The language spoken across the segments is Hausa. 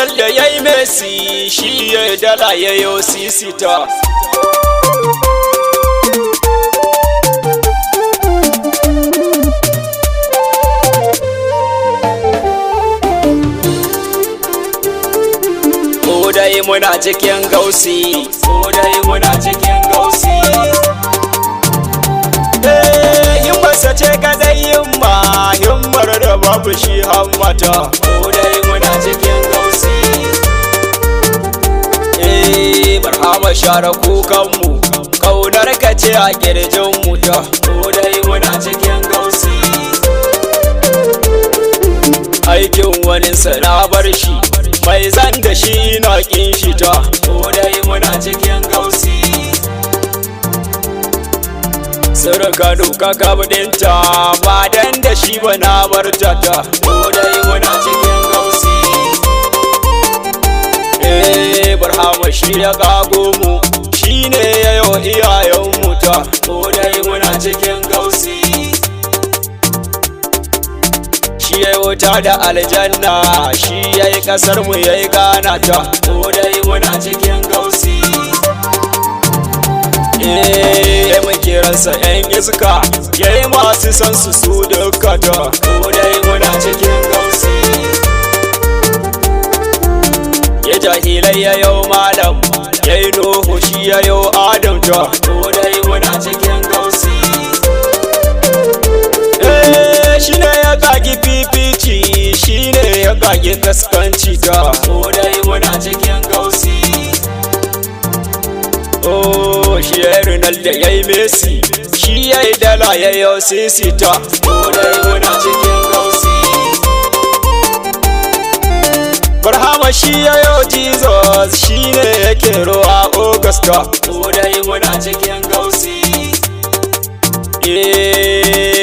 Ronaldo yayi Messi, shi yayi dala yayo sisita. Dai muna cikin gausi, dai muna cikin gausi. Himmarsa ce kadai himmar da babu shi hammata. Dai muna cikin gausi. Barhama share kukanmu, kaunar ka ce a kirjinmu ta. Dai muna cikin gausi. Aikin wani sana bar shi, mai zan da shi na kin shi ta. Dai muna cikin gausi. Sarka duka kabdinta, ba dan da shi ba na bar ta. Dai muna cikin gausi. Barhama shi ya kago mu, shi ne ya yi iyayenmu ta. Dai muna cikin gausi. Shi ya yi wuta da aljanna, shi ya yi ƙasar mu ya yi gana ta. Dai muna cikin gausi. Ya muke rasa 'yan iska, ya yi masu san su duka ta. Dai muna cikin gausi. Ya jahilai ya yau malam, ya yi Nuhu shi ya yau Adam ta. Dai muna cikin gausi. Shi ne ya kagi fifici, shi ne ya kagi kaskanci ta. Dai muna cikin gausi. Shi ya yi Ronaldo ya yi Messi, shi ya yi dala ya yi sisita. Dai muna cikin gausi. Barhama shi ya yi Jesus, shi ne yake ro'a Augusta. Dai muna cikin gausi.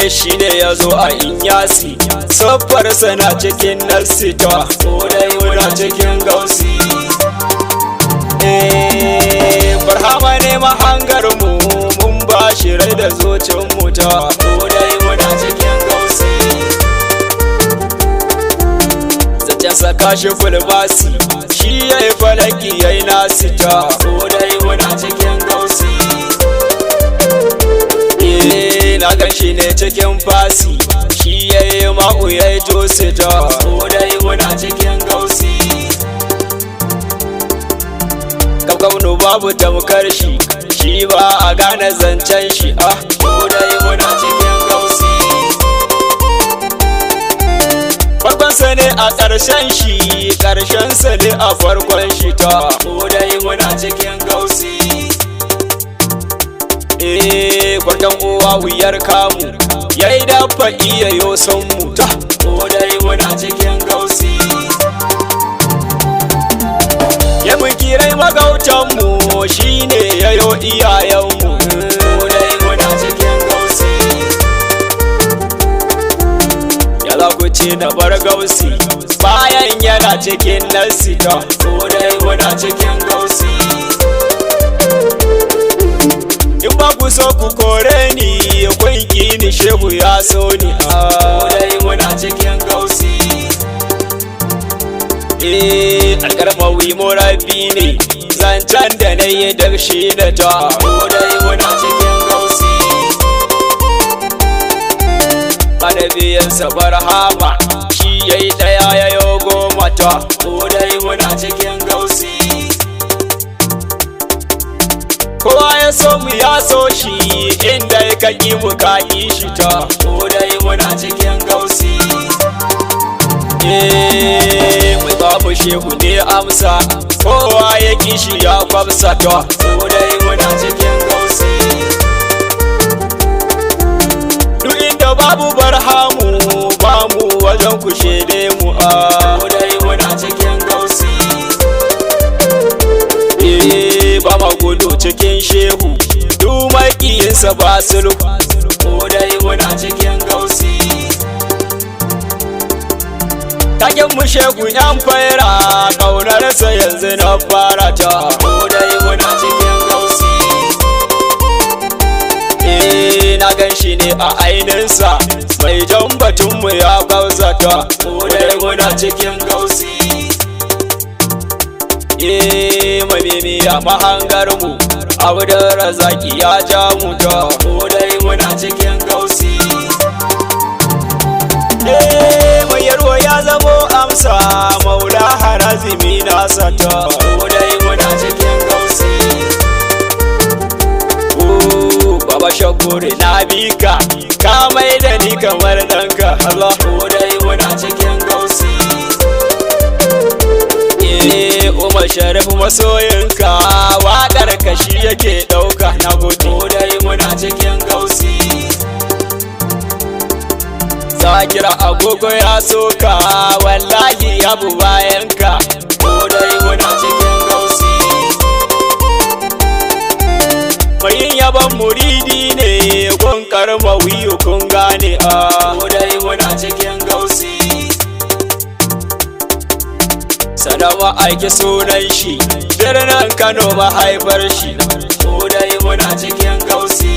Shi ne ya zo a Inyasi, sabbarsa na cikin Nasita. Dai muna cikin gausi. Barhama ne mahangar mu, mun ba shi rai da zocin mu ta. Dai muna cikin gausi. Zancen saka shi fulbasi, shi ya yi falaki ya yi nasita. Dai muna cikin gausi. Na gan shi ne cikin fasi, shi ya yi ma'u ya yi josita. Dai muna cikin gausi. Kaunu babu tamkar shi, shi ba a gane zancen shi. Dai muna cikin gausi. Farkonsa ne a ƙarshen shi, ƙarshensa ne a farkon shi ta. Dai muna cikin gausi. Kwartan uwa wuyar kamu, ya yi dafa iya yoson mu ta. Dai muna cikin gausi. Ya muki rai magautanmu, shi ne ya yo iyayenmu. Dai muna cikin gausi. Ya za ku ci na bar gausi, bayan yana cikin nasita. Dai muna cikin gausi. In ba ku so ku kore ni, kun ki ni shehu ya so ni. Dai muna cikin gausi. Alƙarmawi murabi ne, zancen da na yi da shi da ta. Dai muna cikin gausi. Manabiyansa Barhama, shi ya yi ɗaya ya yi goma ta. Dai muna cikin gausi. Kowa ya so mu ya so shi, inda ya kaki mu ka yi shi ta. Dai muna cikin gausi. Mai babu shehu ne amsa, kowa ya ki shi ya kwamsa ta. Dai muna cikin gausi. Duk inda babu Barhamu, ba mu wajen ku shede mu. Dai muna cikin gausi. Ba ma gudu cikin shehu, duk maƙiyinsa ba sulhu. Dai muna cikin gausi. Taken mu shehu yan faira, ƙaunarsa yanzu na fara ta. Dai muna cikin gausi. Na gan shi ne a aininsa, mai jan batunmu ya gauzata. Dai muna cikin gausi. Mabimi a mahangar mu Abdul Razaki ya ja mu ta mu dai muna cikin gausi. Mai yarwa ya zamo amsa Maula Harazimi na sata mu dai muna cikin gausi. Baba Shakuri na bika ka mai da ni kamar danka Allah mu dai muna cikin gausi. Umar Sharif masoyinka waƙar kashi yake ɗauka na gudu dai muna cikin gausi. Zakira agogo ya soka wallahi abu bayanka mu dai muna cikin gausi. Mai yaban muridi ne gun karma wiyo kun gane mu dai muna cikin gausi. Sanawa aiki sunan shi birnin Kano mahaifar shi mu dai muna cikin gausi.